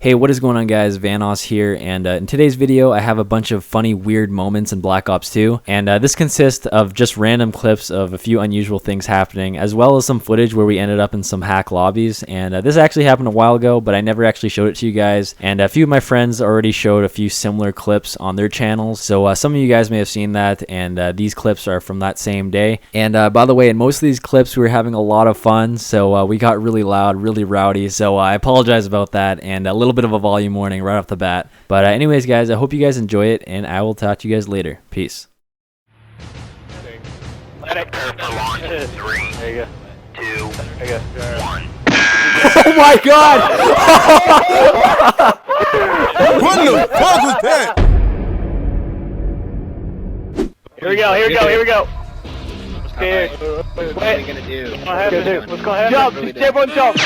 Hey, what is going on, guys? Vanoss here, and in today's video I have a bunch of funny weird moments in Black Ops 2, and this consists of just random clips of a few unusual things happening, as well as some footage where we ended up in some hack lobbies. And this actually happened a while ago, but I never actually showed it to you guys, and a few of my friends already showed a few similar clips on their channels, so some of you guys may have seen that, and these clips are from that same day. And by the way, in most of these clips we were having a lot of fun, so we got really loud, really rowdy, so I apologize about that, and a little bit of a volume warning right off the bat. But anyways, guys, I hope you guys enjoy it, and I will talk to you guys later. Peace. There you go. 2, 1. Oh my god! What the fuck was that? Here we go, here we go, here we go. Okay. What are we gonna do? What's gonna happen? Jump! Just everyone jump!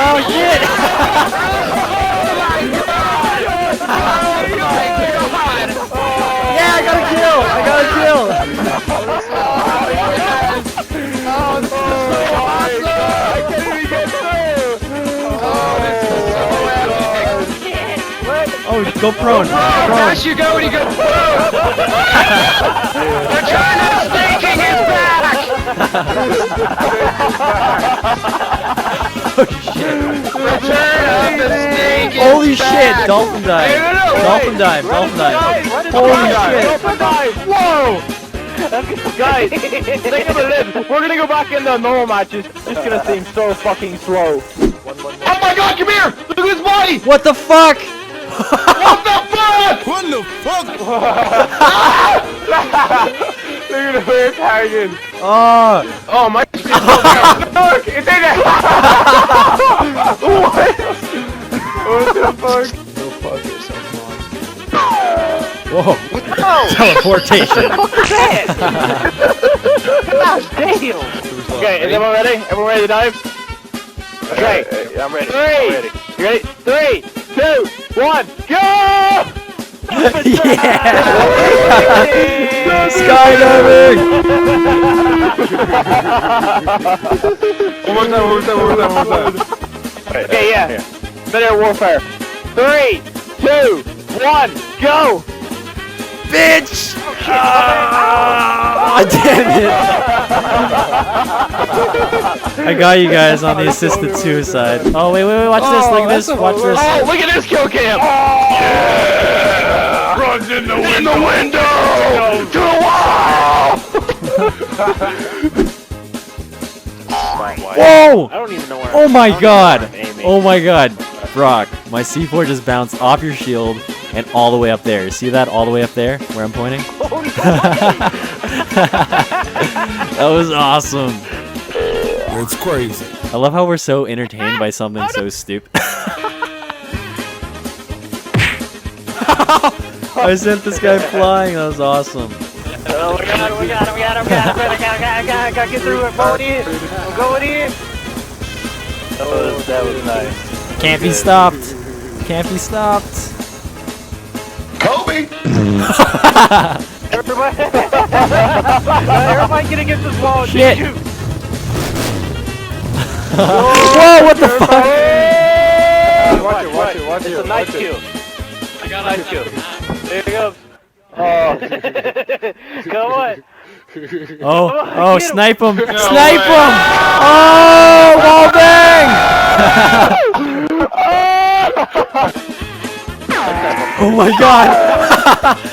Oh shit! Yeah, I got a kill! I got a kill! Oh, go prone! Gosh, you go when you go prone! The China staking is back! Oh shit! Return of the snake is Holy back. shit! Dolphin dive! Dolphin dive! Dolphin dive! Holy shit! Dolphin dive! Whoa! Guys, think of it. We're gonna go back in the normal matches. It's just gonna seem so fucking slow. Oh my god, come here! Look at his body! What the fuck? What the fuck? What the fuck? Look at the way it's hanging. Oh! Oh my shit! Look, it's in there! What? What the fuck? Go fuck yourself, Whoa! Oh! Teleportation! What the fuck is that? Gosh, damn! Okay, is everyone ready? Everyone ready to dive? Okay. Yeah, I'm ready. 3! I'm ready. You ready? 3, 2, 1, go! Yeah! Skydiving! One more time. Okay, yeah. Better warfare. 3, 2, 1, go! Bitch! Oh, damn it! I got you guys on the assisted suicide. Oh, wait, watch this, look at this, watch this. Oh, look at this Killcam! Yeah! Runs in the window! To the wall! Whoa! I don't even know where Oh my god! I'm aiming. Oh my god. Brock, my C4 just bounced off your shield and all the way up there. See that all the way up there where I'm pointing? Oh, no. That was awesome. It's crazy. I love how we're so entertained by something so stupid. I sent this guy flying. That was awesome. Oh my god, we got him. I gotta get through it. I'm going in. That was nice. Can't be stopped. Can't be stopped. Kobe! Everybody get against this wall. Shit. Shoot. Whoa, what the fuck? Watch it. It's a nice kill. I got a nice kill. There he goes. Oh. Come on. Oh, snipe him. Snipe him. Oh, wall bang. Oh my god.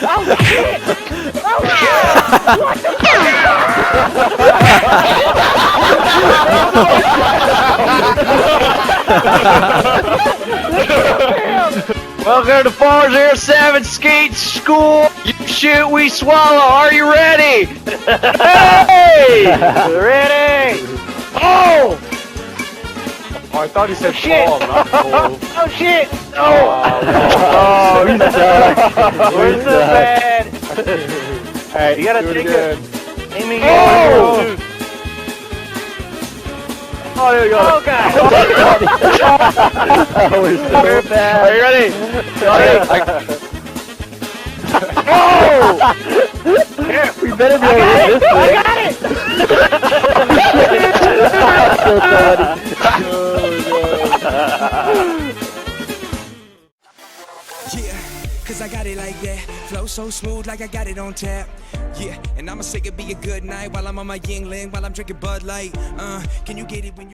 Oh shit. Welcome to 407 Skate School! You shoot, we swallow! Are you ready? Hey! Ready? Oh! Oh, I thought he said Shit. Paul, not Paul. Oh shit! Oh! Oh, he's done. Where's the bed? Alright, you gotta Do it take again. it. Aiming. Oh! Oh, there you go. Oh god! We're bad. Are you ready? Oh! Here, we better be able to do this thing. I got it! cause I got it like that. Flow so smooth like I got it on tap. Yeah, and I'ma say it be a good night while I'm on my Yingling, while I'm drinking Bud Light. Can you get it when you